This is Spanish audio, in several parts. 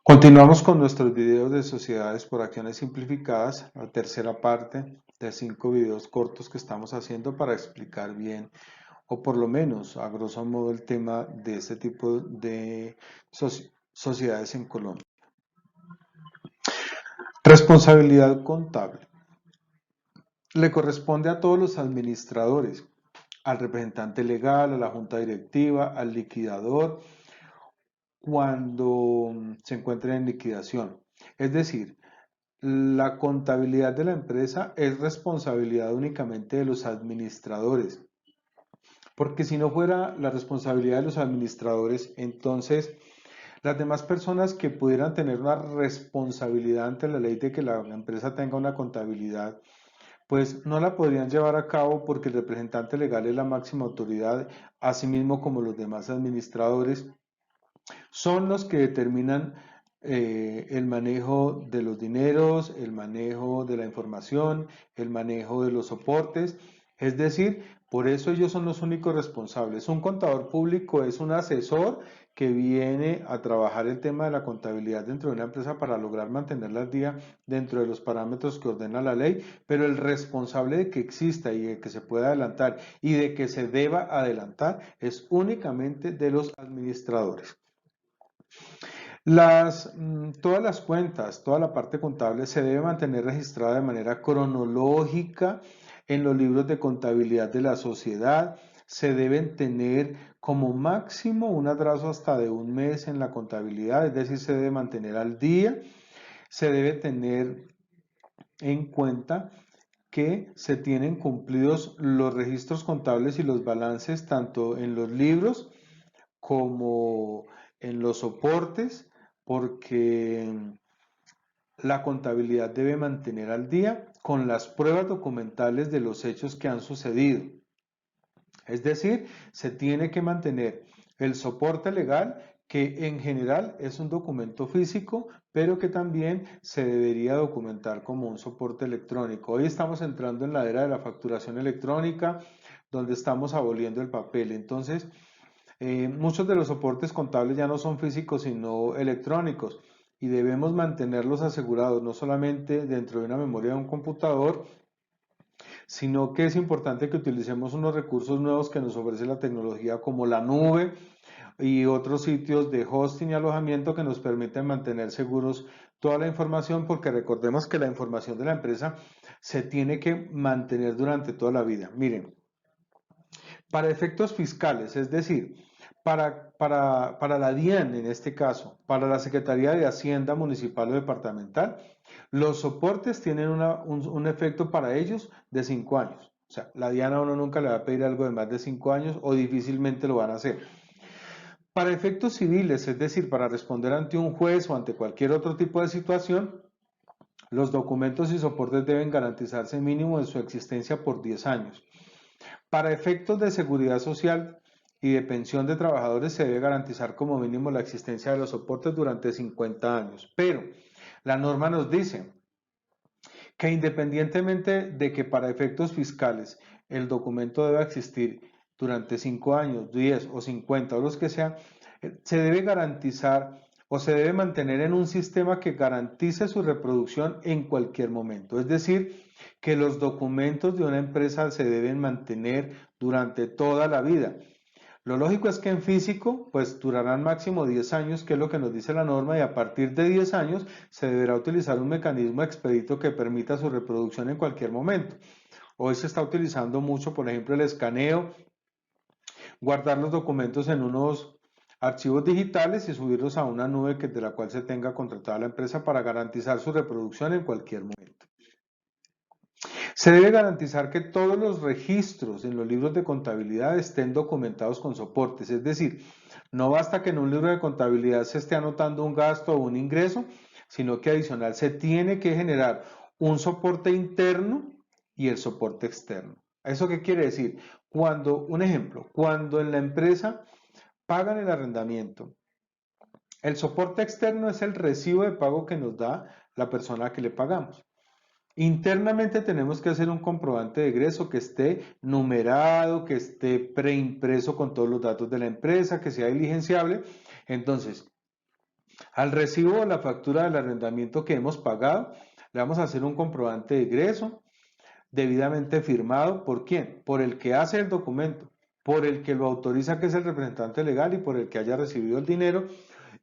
Continuamos con nuestros videos de sociedades por acciones simplificadas, la tercera parte de 5 videos cortos que estamos haciendo para explicar bien, o por lo menos a grosso modo, el tema de este tipo de sociedades en Colombia. Responsabilidad contable. Le corresponde a todos los administradores, al representante legal, a la junta directiva, al liquidador, cuando se encuentren en liquidación. Es decir, la contabilidad de la empresa es responsabilidad únicamente de los administradores, porque si no fuera la responsabilidad de los administradores, entonces las demás personas que pudieran tener una responsabilidad ante la ley de que la empresa tenga una contabilidad, pues no la podrían llevar a cabo porque el representante legal es la máxima autoridad, asimismo como los demás administradores, son los que determinan el manejo de los dineros, el manejo de la información, el manejo de los soportes. Es decir, por eso ellos son los únicos responsables. Un contador público es un asesor que viene a trabajar el tema de la contabilidad dentro de una empresa para lograr mantenerla al día dentro de los parámetros que ordena la ley, pero el responsable de que exista y de que se pueda adelantar y de que se deba adelantar es únicamente de los administradores. Todas las cuentas, toda la parte contable se debe mantener registrada de manera cronológica en los libros de contabilidad de la sociedad. Se deben tener como máximo un atraso hasta de un mes en la contabilidad, es decir, se debe mantener al día. Se debe tener en cuenta que se tienen cumplidos los registros contables y los balances tanto en los libros como en los soportes, porque la contabilidad debe mantener al día con las pruebas documentales de los hechos que han sucedido. Es decir, se tiene que mantener el soporte legal, que en general es un documento físico, pero que también se debería documentar como un soporte electrónico. Hoy estamos entrando en la era de la facturación electrónica, donde estamos aboliendo el papel. Entonces, muchos de los soportes contables ya no son físicos, sino electrónicos, y debemos mantenerlos asegurados, no solamente dentro de una memoria de un computador, sino que es importante que utilicemos unos recursos nuevos que nos ofrece la tecnología, como la nube y otros sitios de hosting y alojamiento que nos permiten mantener seguros toda la información, porque recordemos que la información de la empresa se tiene que mantener durante toda la vida. Miren, para efectos fiscales, es decir, para la DIAN en este caso, para la Secretaría de Hacienda Municipal o Departamental, los soportes tienen un efecto para ellos de 5 años. O sea, la DIAN a uno nunca le va a pedir algo de más de 5 años o difícilmente lo van a hacer. Para efectos civiles, es decir, para responder ante un juez o ante cualquier otro tipo de situación, los documentos y soportes deben garantizarse mínimo de su existencia por 10 años. Para efectos de seguridad social y de pensión de trabajadores se debe garantizar como mínimo la existencia de los soportes durante 50 años. Pero la norma nos dice que independientemente de que para efectos fiscales el documento deba existir durante 5 años, 10 o 50 o los que sean, se debe garantizar o se debe mantener en un sistema que garantice su reproducción en cualquier momento. Es decir, que los documentos de una empresa se deben mantener durante toda la vida. Lo lógico es que en físico, pues durarán máximo 10 años, que es lo que nos dice la norma, y a partir de 10 años se deberá utilizar un mecanismo expedito que permita su reproducción en cualquier momento. Hoy se está utilizando mucho, por ejemplo, el escaneo, guardar los documentos en unos archivos digitales y subirlos a una nube de la cual se tenga contratada la empresa para garantizar su reproducción en cualquier momento. Se debe garantizar que todos los registros en los libros de contabilidad estén documentados con soportes, es decir, no basta que en un libro de contabilidad se esté anotando un gasto o un ingreso, sino que adicional se tiene que generar un soporte interno y el soporte externo. ¿Eso qué quiere decir? Un ejemplo, cuando en la empresa pagan el arrendamiento, el soporte externo es el recibo de pago que nos da la persona a que le pagamos. Internamente tenemos que hacer un comprobante de egreso que esté numerado, que esté preimpreso con todos los datos de la empresa, que sea diligenciable. Entonces, Al recibo o la factura del arrendamiento que hemos pagado, le vamos a hacer un comprobante de egreso debidamente firmado. ¿Por quién? Por el que hace el documento, por el que lo autoriza, que es el representante legal, y por el que haya recibido el dinero.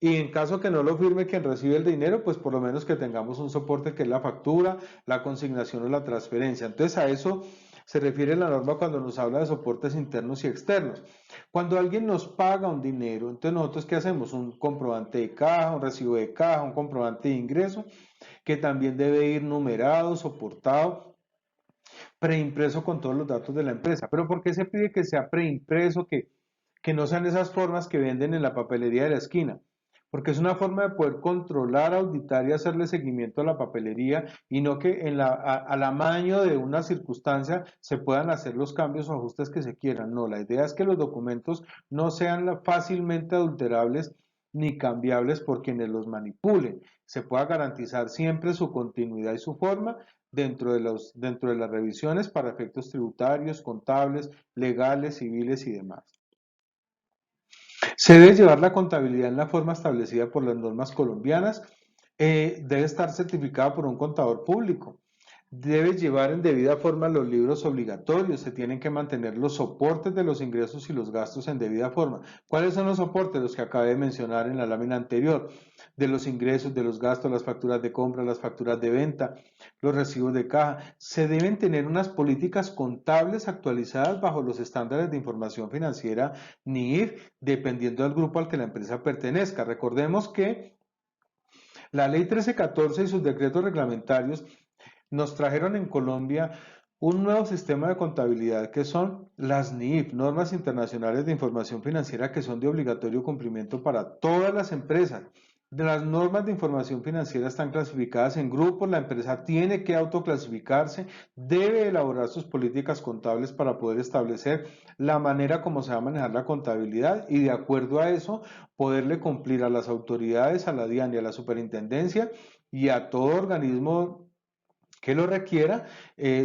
Y en caso que no lo firme quien recibe el dinero, pues por lo menos que tengamos un soporte que es la factura, la consignación o la transferencia. Entonces a eso se refiere la norma cuando nos habla de soportes internos y externos. Cuando alguien nos paga un dinero, entonces nosotros ¿qué hacemos? Un comprobante de caja, un recibo de caja, un comprobante de ingreso, que también debe ir numerado, soportado, preimpreso con todos los datos de la empresa. Pero ¿por qué se pide que sea preimpreso, que no sean esas formas que venden en la papelería de la esquina? Porque es una forma de poder controlar, auditar y hacerle seguimiento a la papelería, y no que al amaño de una circunstancia se puedan hacer los cambios o ajustes que se quieran. No, la idea es que los documentos no sean fácilmente adulterables ni cambiables por quienes los manipulen. Se pueda garantizar siempre su continuidad y su forma dentro de las revisiones para efectos tributarios, contables, legales, civiles y demás. Se debe llevar la contabilidad en la forma establecida por las normas colombianas. Debe estar certificada por un contador público. Debe llevar en debida forma los libros obligatorios. Se tienen que mantener los soportes de los ingresos y los gastos en debida forma. ¿Cuáles son los soportes? Los que acabé de mencionar en la lámina anterior: de los ingresos, de los gastos, las facturas de compra, las facturas de venta, los recibos de caja. Se deben tener unas políticas contables actualizadas bajo los estándares de información financiera NIF, dependiendo del grupo al que la empresa pertenezca. Recordemos que la ley 1314 y sus decretos reglamentarios nos trajeron en Colombia un nuevo sistema de contabilidad, que son las NIF, Normas Internacionales de Información Financiera, que son de obligatorio cumplimiento para todas las empresas. Las normas de información financiera están clasificadas en grupos, la empresa tiene que autoclasificarse, debe elaborar sus políticas contables para poder establecer la manera como se va a manejar la contabilidad, y de acuerdo a eso poderle cumplir a las autoridades, a la DIAN y a la superintendencia y a todo organismo que lo requiera,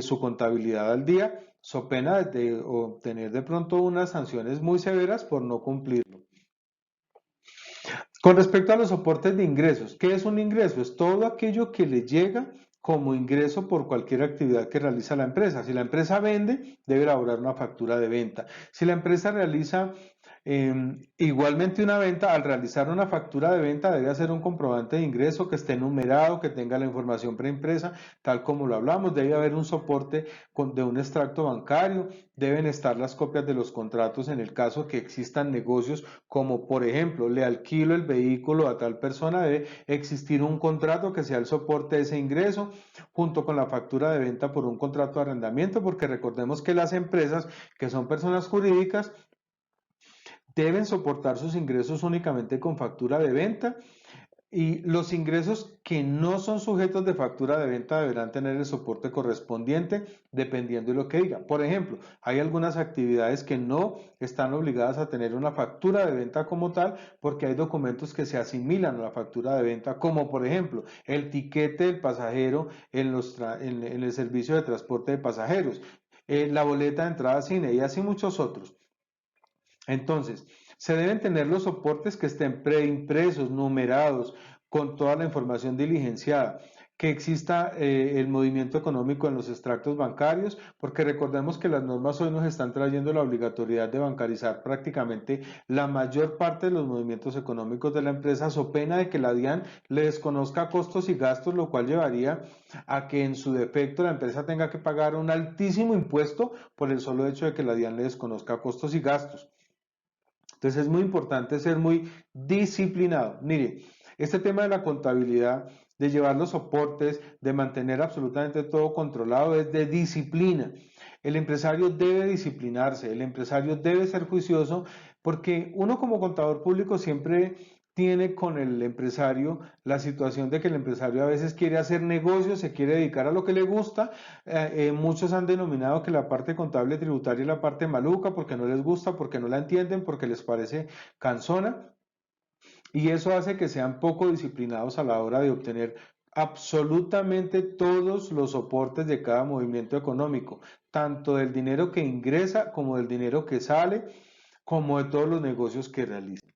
su contabilidad al día, so pena de obtener de pronto unas sanciones muy severas por no cumplirlo. Con respecto a los soportes de ingresos, ¿qué es un ingreso? Es todo aquello que le llega como ingreso por cualquier actividad que realiza la empresa. Si la empresa vende, debe elaborar una factura de venta. Si la empresa realiza igualmente una venta, al realizar una factura de venta debe hacer un comprobante de ingreso que esté numerado, que tenga la información preimpresa, tal como lo hablamos. Debe haber un soporte de un extracto bancario, deben estar las copias de los contratos en el caso que existan negocios, como por ejemplo, le alquilo el vehículo a tal persona, debe existir un contrato que sea el soporte de ese ingreso, junto con la factura de venta por un contrato de arrendamiento, porque recordemos que las empresas, que son personas jurídicas, deben soportar sus ingresos únicamente con factura de venta, y los ingresos que no son sujetos de factura de venta deberán tener el soporte correspondiente dependiendo de lo que diga. Por ejemplo, hay algunas actividades que no están obligadas a tener una factura de venta como tal, porque hay documentos que se asimilan a la factura de venta, como por ejemplo el tiquete del pasajero en el servicio de transporte de pasajeros, la boleta de entrada a cine y así muchos otros. Entonces, se deben tener los soportes que estén preimpresos, numerados, con toda la información diligenciada, que exista el movimiento económico en los extractos bancarios, porque recordemos que las normas hoy nos están trayendo la obligatoriedad de bancarizar prácticamente la mayor parte de los movimientos económicos de la empresa, so pena de que la DIAN le desconozca costos y gastos, lo cual llevaría a que en su defecto la empresa tenga que pagar un altísimo impuesto por el solo hecho de que la DIAN le desconozca costos y gastos. Entonces es muy importante ser muy disciplinado. Mire, este tema de la contabilidad, de llevar los soportes, de mantener absolutamente todo controlado, es de disciplina. El empresario debe disciplinarse, el empresario debe ser juicioso, porque uno como contador público siempre tiene con el empresario la situación de que el empresario a veces quiere hacer negocios, se quiere dedicar a lo que le gusta. Muchos han denominado que la parte contable tributaria es la parte maluca, porque no les gusta, porque no la entienden, porque les parece cansona, y eso hace que sean poco disciplinados a la hora de obtener absolutamente todos los soportes de cada movimiento económico, tanto del dinero que ingresa como del dinero que sale, como de todos los negocios que realizan.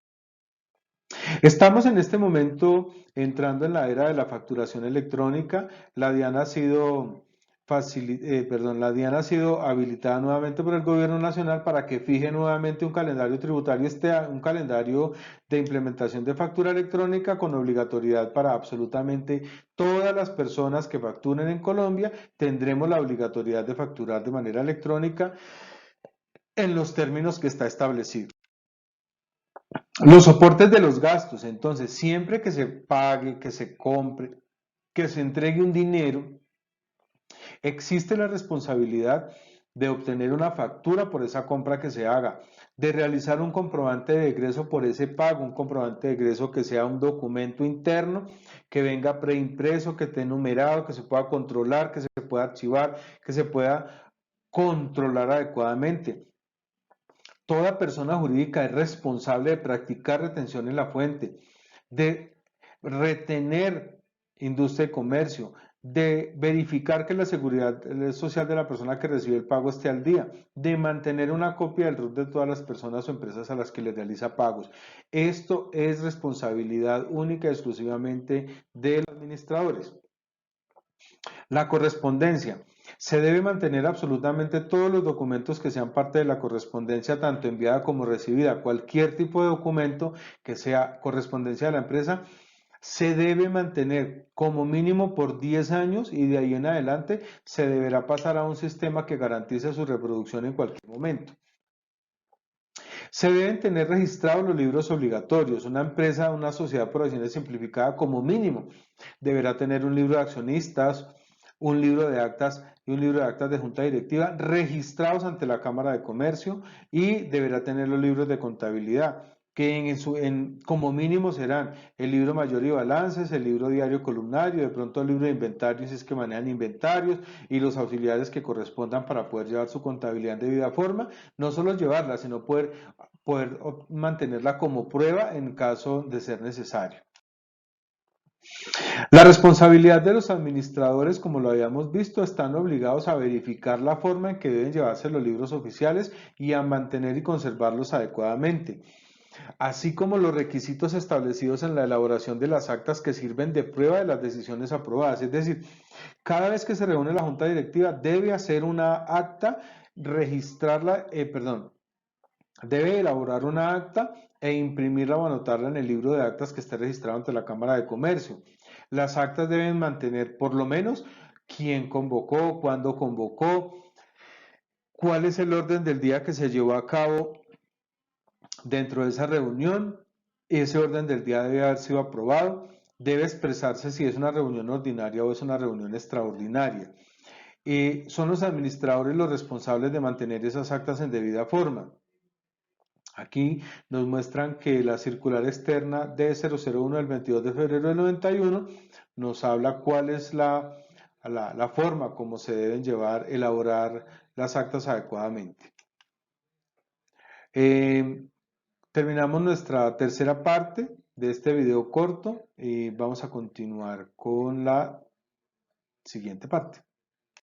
Estamos en este momento entrando en la era de la facturación electrónica. La DIAN ha sido la DIAN ha sido habilitada nuevamente por el Gobierno Nacional para que fije nuevamente un calendario tributario, un calendario de implementación de factura electrónica con obligatoriedad para absolutamente todas las personas que facturen en Colombia. Tendremos la obligatoriedad de facturar de manera electrónica en los términos que está establecido. Los soportes de los gastos, entonces, siempre que se pague, que se compre, que se entregue un dinero, existe la responsabilidad de obtener una factura por esa compra que se haga, de realizar un comprobante de egreso por ese pago, un comprobante de egreso que sea un documento interno, que venga preimpreso, que esté numerado, que se pueda controlar, que se pueda archivar, que se pueda controlar adecuadamente. Toda persona jurídica es responsable de practicar retención en la fuente, de retener industria y comercio, de verificar que la seguridad social de la persona que recibe el pago esté al día, de mantener una copia del RUT de todas las personas o empresas a las que le realiza pagos. Esto es responsabilidad única y exclusivamente de los administradores. La correspondencia. Se debe mantener absolutamente todos los documentos que sean parte de la correspondencia, tanto enviada como recibida. Cualquier tipo de documento que sea correspondencia de la empresa se debe mantener como mínimo por 10 años y de ahí en adelante se deberá pasar a un sistema que garantice su reproducción en cualquier momento. Se deben tener registrados los libros obligatorios. Una empresa, una sociedad por acciones simplificada como mínimo deberá tener un libro de accionistas, un libro de actas y un libro de actas de junta directiva registrados ante la Cámara de Comercio y deberá tener los libros de contabilidad que como mínimo serán el libro mayor y balances, el libro diario columnario, de pronto el libro de inventarios si es que manejan inventarios y los auxiliares que correspondan para poder llevar su contabilidad en debida forma, no solo llevarla, sino poder mantenerla como prueba en caso de ser necesario. La responsabilidad de los administradores, como lo habíamos visto, están obligados a verificar la forma en que deben llevarse los libros oficiales y a mantener y conservarlos adecuadamente, así como los requisitos establecidos en la elaboración de las actas que sirven de prueba de las decisiones aprobadas. Es decir, cada vez que se reúne la junta directiva debe hacer una acta, debe elaborar una acta e imprimirla o anotarla en el libro de actas que esté registrado ante la Cámara de Comercio. Las actas deben mantener por lo menos quién convocó, cuándo convocó, cuál es el orden del día que se llevó a cabo dentro de esa reunión. Ese orden del día debe haber sido aprobado. Debe expresarse si es una reunión ordinaria o es una reunión extraordinaria. Son los administradores los responsables de mantener esas actas en debida forma. Aquí nos muestran que la circular externa D001 del 22 de febrero del 91 nos habla cuál es la forma como se deben elaborar las actas adecuadamente. Terminamos nuestra tercera parte de este video corto y vamos a continuar con la siguiente parte.